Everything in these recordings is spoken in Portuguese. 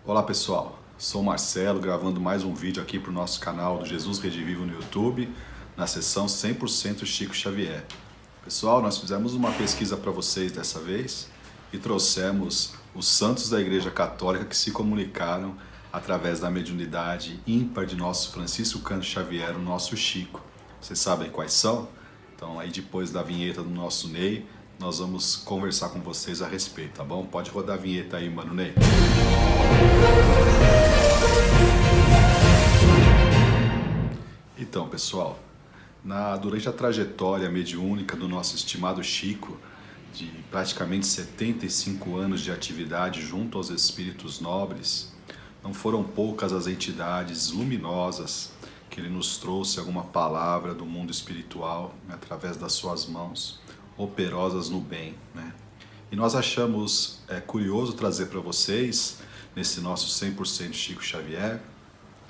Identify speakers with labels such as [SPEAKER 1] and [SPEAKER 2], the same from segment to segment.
[SPEAKER 1] Olá pessoal, sou o Marcelo gravando mais um vídeo aqui para o nosso canal do Jesus Redivivo no YouTube, na seção 100% Chico Xavier. Pessoal, nós fizemos uma pesquisa para vocês dessa vez e trouxemos os santos da Igreja Católica que se comunicaram através da mediunidade ímpar de nosso Francisco Cândido Xavier, o nosso Chico. Vocês sabem quais são? Então aí depois da vinheta do nosso Ney, nós vamos conversar com vocês a respeito, tá bom? Pode rodar a vinheta aí, mano Ney. Então, pessoal, durante a trajetória mediúnica do nosso estimado Chico, de praticamente 75 anos de atividade junto aos espíritos nobres, não foram poucas as entidades luminosas que ele nos trouxe alguma palavra do mundo espiritual, né, através das suas mãos, operosas no bem, né? E nós achamos curioso trazer para vocês, nesse nosso 100% Chico Xavier,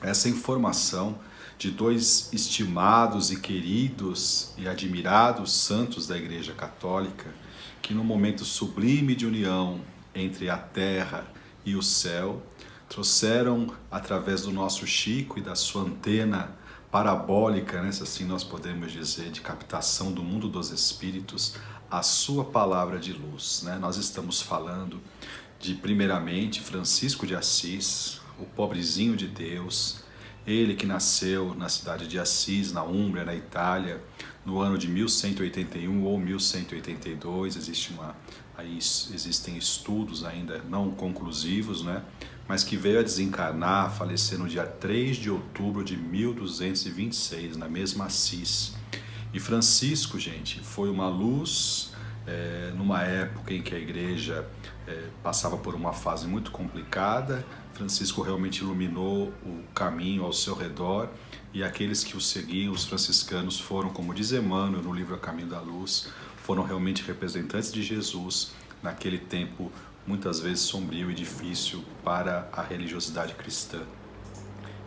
[SPEAKER 1] essa informação de dois estimados e queridos e admirados santos da Igreja Católica, que no momento sublime de união entre a terra e o céu, trouxeram através do nosso Chico e da sua antena parabólica, né, se assim nós podemos dizer, de captação do mundo dos espíritos, a sua palavra de luz, né? Nós estamos falando de, primeiramente, Francisco de Assis, o pobrezinho de Deus, ele que nasceu na cidade de Assis, na Úmbria, na Itália, no ano de 1181 ou 1182, existem estudos ainda não conclusivos, né? Mas que veio a desencarnar, a falecer no dia 3 de outubro de 1226, na mesma Assis. E Francisco, gente, foi uma luz numa época em que a igreja passava por uma fase muito complicada. Francisco realmente iluminou o caminho ao seu redor e aqueles que o seguiam, os franciscanos, foram, como diz Emmanuel no livro A Caminho da Luz, foram realmente representantes de Jesus naquele tempo muitas vezes sombrio e difícil para a religiosidade cristã.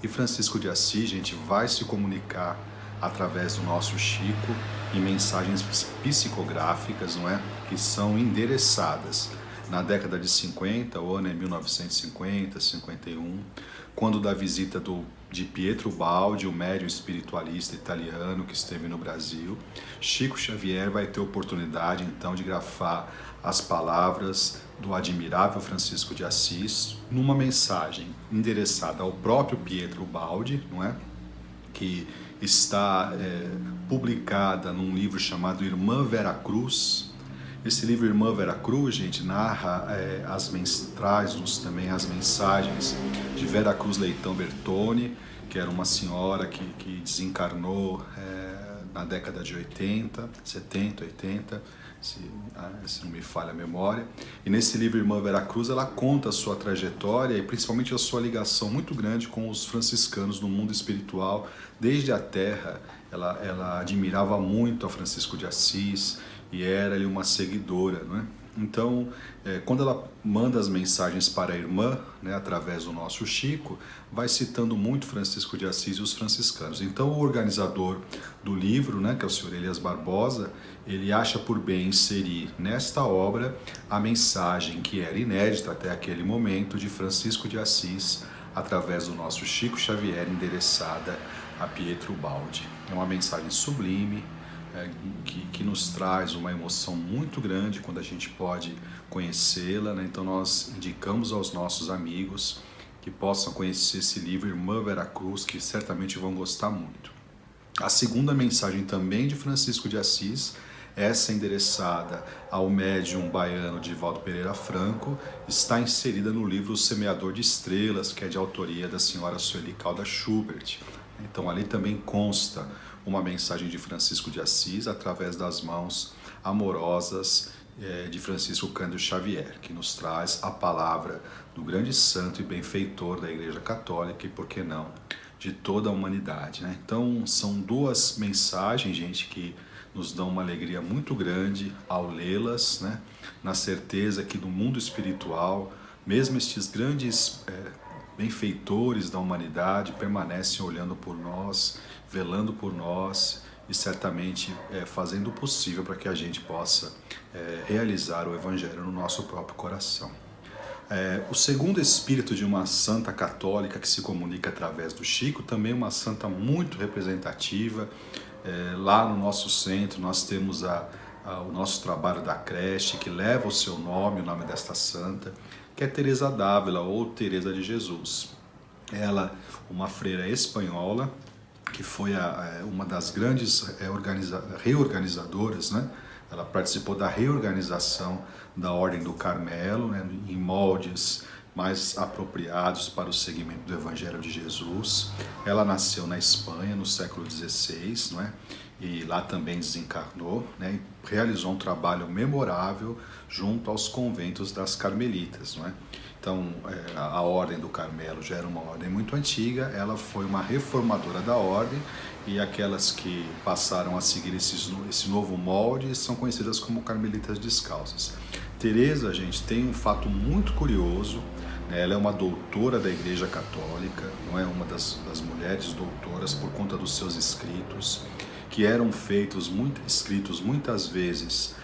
[SPEAKER 1] E Francisco de Assis, gente, vai se comunicar através do nosso Chico em mensagens psicográficas, não é? Que são endereçadas na década de 50, o ano é 1950, 51, quando da visita de Pietro Baldi, o médium espiritualista italiano que esteve no Brasil, Chico Xavier vai ter oportunidade então de grafar as palavras do admirável Francisco de Assis numa mensagem endereçada ao próprio Pietro Baldi, não é? Que está publicada num livro chamado Irmã Vera Cruz. Esse livro Irmã Vera Cruz, gente, narra, traz-nos também as mensagens de Vera Cruz Leitão Bertoni, que era uma senhora que desencarnou na década de 80, 70, 80, se não me falha a memória. E nesse livro Irmã Vera Cruz, ela conta a sua trajetória e principalmente a sua ligação muito grande com os franciscanos no mundo espiritual. Desde a terra, ela admirava muito a Francisco de Assis e era ali uma seguidora, não é? Então, quando ela manda as mensagens para a irmã, né, através do nosso Chico, vai citando muito Francisco de Assis e os franciscanos. Então, o organizador do livro, né, que é o senhor Elias Barbosa, ele acha por bem inserir nesta obra a mensagem que era inédita até aquele momento de Francisco de Assis, através do nosso Chico Xavier, endereçada a Pietro Baldi. É uma mensagem sublime, que nos traz uma emoção muito grande quando a gente pode conhecê-la, né? Então nós indicamos aos nossos amigos que possam conhecer esse livro Irmã Vera Cruz, que certamente vão gostar muito. A segunda mensagem também de Francisco de Assis, essa endereçada ao médium baiano Divaldo Pereira Franco, está inserida no livro O Semeador de Estrelas, que é de autoria da senhora Sueli Calda Schubert. Então ali também consta uma mensagem de Francisco de Assis através das mãos amorosas de Francisco Cândido Xavier, que nos traz a palavra do grande santo e benfeitor da Igreja Católica e, por que não, de toda a humanidade, né? Então são duas mensagens, gente, que nos dão uma alegria muito grande ao lê-las, né? Na certeza que no mundo espiritual, mesmo estes grandes benfeitores da humanidade permanecem olhando por nós, velando por nós e certamente fazendo o possível para que a gente possa realizar o Evangelho no nosso próprio coração. O segundo espírito de uma santa católica que se comunica através do Chico, também uma santa muito representativa. Lá no nosso centro nós temos o nosso trabalho da creche, que leva o seu nome, o nome desta santa, que é Teresa d'Ávila ou Teresa de Jesus. Ela, uma freira espanhola, que foi uma das grandes reorganizadoras, né? Ela participou da reorganização da Ordem do Carmelo, né? Em moldes mais apropriados para o segmento do Evangelho de Jesus. Ela nasceu na Espanha no século XVI, não é? E lá também desencarnou, né? E realizou um trabalho memorável junto aos conventos das Carmelitas, não é? Então, a Ordem do Carmelo já era uma ordem muito antiga, ela foi uma reformadora da ordem, e aquelas que passaram a seguir esse novo molde são conhecidas como Carmelitas Descalças. Teresa, gente, tem um fato muito curioso, né? Ela é uma doutora da Igreja Católica, não é, uma das mulheres doutoras por conta dos seus escritos, que eram escritos muitas vezes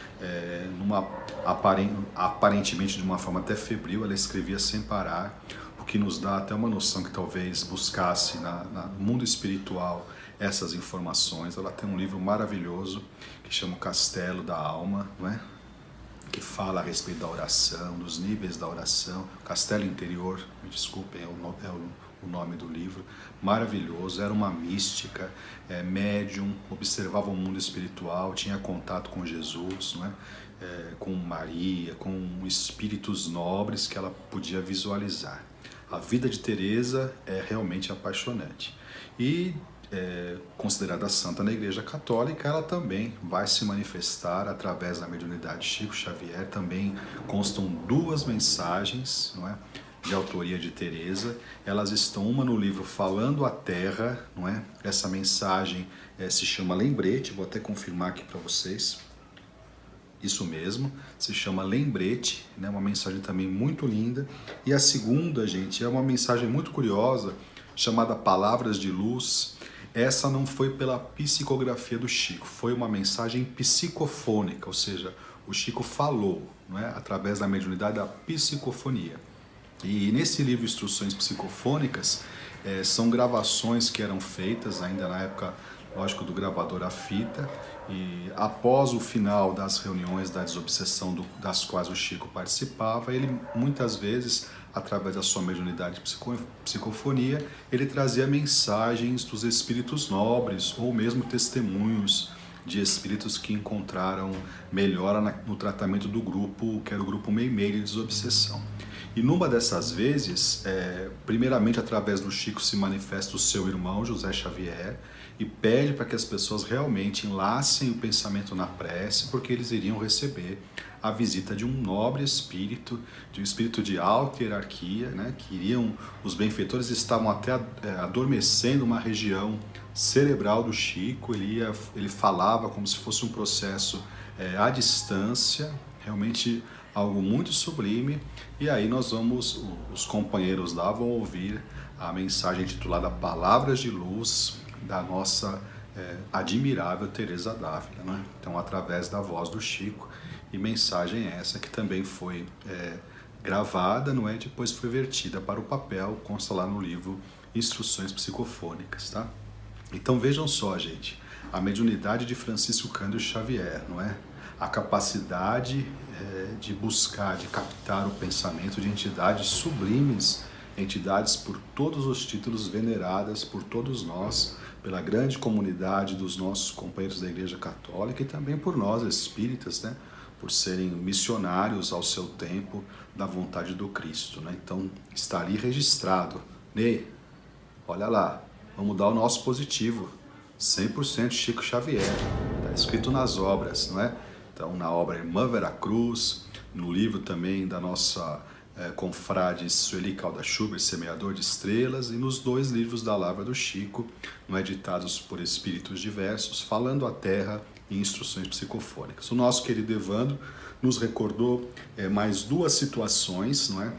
[SPEAKER 1] aparentemente de uma forma até febril. Ela escrevia sem parar, o que nos dá até uma noção que talvez buscasse no mundo espiritual essas informações. Ela tem um livro maravilhoso que chama O Castelo da Alma, não é? Que fala a respeito da oração, dos níveis da oração. Castelo Interior, me desculpem, é o nome do livro. Maravilhoso, era uma mística, médium, observava o mundo espiritual, tinha contato com Jesus, não é? Com Maria, com espíritos nobres que ela podia visualizar. A vida de Teresa é realmente apaixonante. E considerada santa na Igreja Católica, ela também vai se manifestar através da mediunidade Chico Xavier. Também constam 2 mensagens, não é, de autoria de Teresa. Elas estão, uma no livro Falando a Terra, não é? Essa mensagem se chama Lembrete, vou até confirmar aqui para vocês. Isso mesmo, se chama Lembrete, né? Uma mensagem também muito linda. E a segunda, gente, é uma mensagem muito curiosa, chamada Palavras de Luz. Essa não foi pela psicografia do Chico, foi uma mensagem psicofônica, ou seja, o Chico falou, não é? Através da mediunidade da psicofonia. E nesse livro Instruções Psicofônicas, são gravações que eram feitas ainda na época, lógico, do gravador a fita, e após o final das reuniões da desobsessão das quais o Chico participava, ele muitas vezes, através da sua mediunidade psicofonia, ele trazia mensagens dos espíritos nobres ou mesmo testemunhos de espíritos que encontraram melhora no tratamento do grupo, que era o grupo Meimei de desobsessão. E numa dessas vezes, primeiramente através do Chico se manifesta o seu irmão José Xavier e pede para que as pessoas realmente enlacem o pensamento na prece, porque eles iriam receber a visita de um nobre espírito, de um espírito de alta hierarquia, né, os benfeitores estavam até adormecendo uma região cerebral do Chico. Ele falava como se fosse um processo à distância, realmente algo muito sublime. E aí os companheiros lá vão ouvir a mensagem titulada Palavras de Luz, da nossa admirável Teresa d'Ávila, né? Então, através da voz do Chico, e mensagem essa que também foi gravada, não é? Depois foi vertida para o papel, consta lá no livro Instruções Psicofônicas, tá? Então vejam só, gente, a mediunidade de Francisco Cândido Xavier, não é? A capacidade de buscar, de captar o pensamento de entidades sublimes, entidades por todos os títulos veneradas por todos nós, pela grande comunidade dos nossos companheiros da Igreja Católica e também por nós espíritas, né? Por serem missionários ao seu tempo da vontade do Cristo, né? Então está ali registrado. Ney, olha lá, vamos dar o nosso positivo, 100% Chico Xavier, está escrito nas obras, não é? Então, na obra Irmã Vera Cruz, no livro também da nossa confrade Sueli Calda Schubert, Semeador de Estrelas, e nos 2 livros da Lavra do Chico, não editados por espíritos diversos, Falando a Terra e Instruções Psicofônicas. O nosso querido Evandro nos recordou mais 2 situações, não é?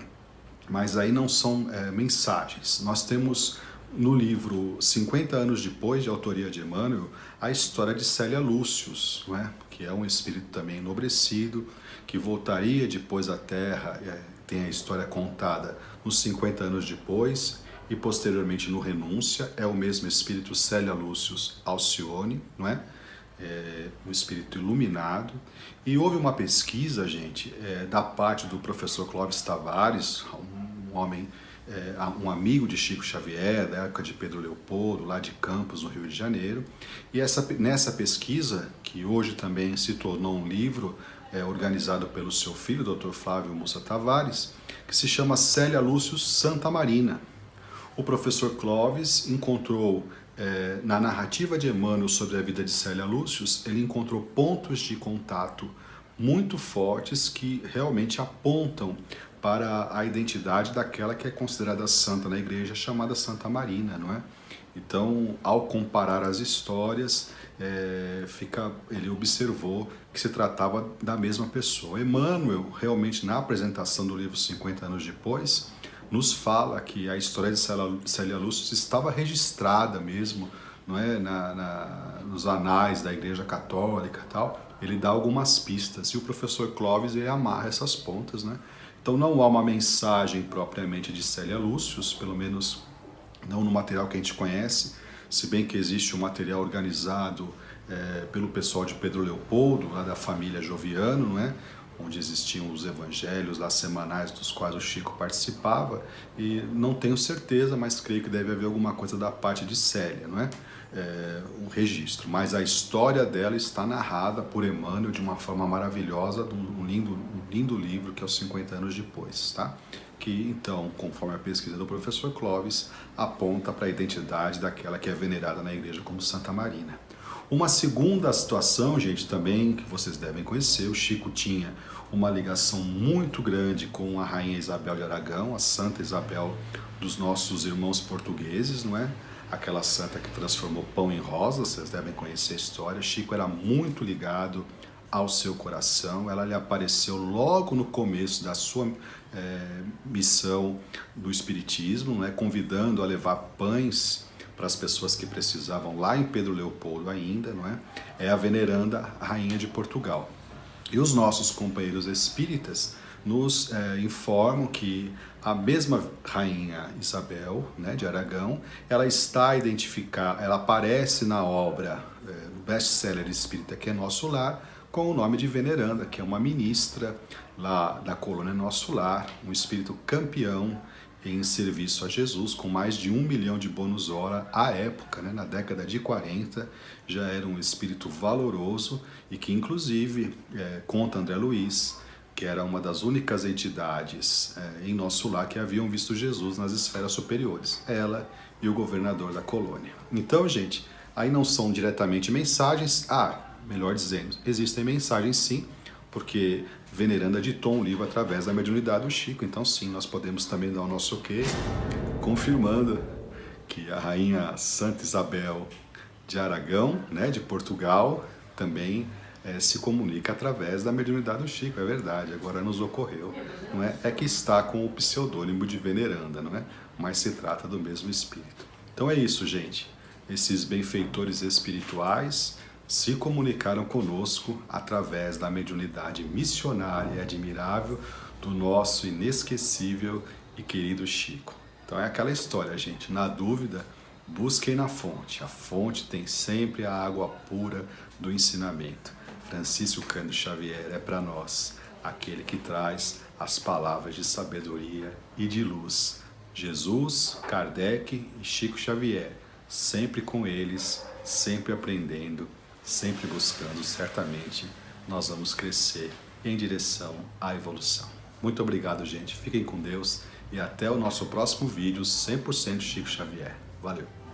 [SPEAKER 1] Mas aí não são mensagens. Nós temos no livro 50 anos depois, de autoria de Emmanuel, a história de Célia Lúcius, não é? Que é um espírito também enobrecido, que voltaria depois à Terra tem a história contada nos 50 anos depois e posteriormente no Renúncia, é o mesmo espírito Célia Lúcius Alcione, não é? Um espírito iluminado. E houve uma pesquisa, gente, da parte do professor Clóvis Tavares, um homem, um amigo de Chico Xavier, da época de Pedro Leopoldo, lá de Campos, no Rio de Janeiro. E nessa pesquisa, que hoje também se tornou um livro, organizado pelo seu filho, Dr. Flávio Mussa Tavares, que se chama Célia Lúcius Santa Marina. O professor Clóvis encontrou, na narrativa de Emmanuel sobre a vida de Célia Lúcius, ele encontrou pontos de contato muito fortes que realmente apontam para a identidade daquela que é considerada santa na igreja, chamada Santa Marina, não é? Então, ao comparar as histórias, ele observou que se tratava da mesma pessoa. Emmanuel, realmente, na apresentação do livro 50 anos depois, nos fala que a história de Célia Lúcius estava registrada mesmo, não é? Nos anais da Igreja Católica e tal. Ele dá algumas pistas e o professor Clóvis ele amarra essas pontas, né? Então não há uma mensagem propriamente de Célia Lúcius, pelo menos não no material que a gente conhece, se bem que existe um material organizado pelo pessoal de Pedro Leopoldo, lá da família Joviano, não é? Onde existiam os evangelhos lá semanais dos quais o Chico participava, e não tenho certeza, mas creio que deve haver alguma coisa da parte de Célia, não é? Um registro, mas a história dela está narrada por Emmanuel de uma forma maravilhosa, um lindo livro que é os 50 anos depois, tá? Que então, conforme a pesquisa do professor Clóvis, aponta para a identidade daquela que é venerada na igreja como Santa Marina. Uma segunda situação, gente, também que vocês devem conhecer, o Chico tinha uma ligação muito grande com a Rainha Isabel de Aragão, a Santa Isabel dos nossos irmãos portugueses, não é? Aquela santa que transformou pão em rosa, vocês devem conhecer a história. Chico era muito ligado ao seu coração, ela lhe apareceu logo no começo da sua missão do Espiritismo, né, convidando a levar pães para as pessoas que precisavam lá em Pedro Leopoldo ainda, não é? É a veneranda Rainha de Portugal. E os nossos companheiros espíritas nos informam que a mesma Rainha Isabel, né, de Aragão, ela está identificada, ela aparece na obra, no best-seller espírita que é Nosso Lar, com o nome de veneranda, que é uma ministra lá da colônia Nosso Lar, um espírito campeão em serviço a Jesus, com mais de 1 milhão de bônus hora à época, né, na década de 40, já era um espírito valoroso e que inclusive, conta André Luiz, que era uma das únicas entidades em Nosso Lar que haviam visto Jesus nas esferas superiores, ela e o governador da colônia. Então, gente, aí não são diretamente mensagens, melhor dizendo, existem mensagens sim, porque veneranda ditou um livro através da mediunidade do Chico, então sim, nós podemos também dar o nosso ok, confirmando que a Rainha Santa Isabel de Aragão, né, de Portugal, também se comunica através da mediunidade do Chico, é verdade, agora nos ocorreu, não é? É que está com o pseudônimo de veneranda, não é? Mas se trata do mesmo espírito. Então é isso, gente, esses benfeitores espirituais se comunicaram conosco através da mediunidade missionária e admirável do nosso inesquecível e querido Chico. Então é aquela história, gente, na dúvida, busquem na fonte. A fonte tem sempre a água pura do ensinamento. Francisco Cândido Xavier é para nós aquele que traz as palavras de sabedoria e de luz. Jesus, Kardec e Chico Xavier, sempre com eles, sempre aprendendo, sempre buscando, certamente nós vamos crescer em direção à evolução. Muito obrigado, gente. Fiquem com Deus e até o nosso próximo vídeo 100% Chico Xavier. Valeu!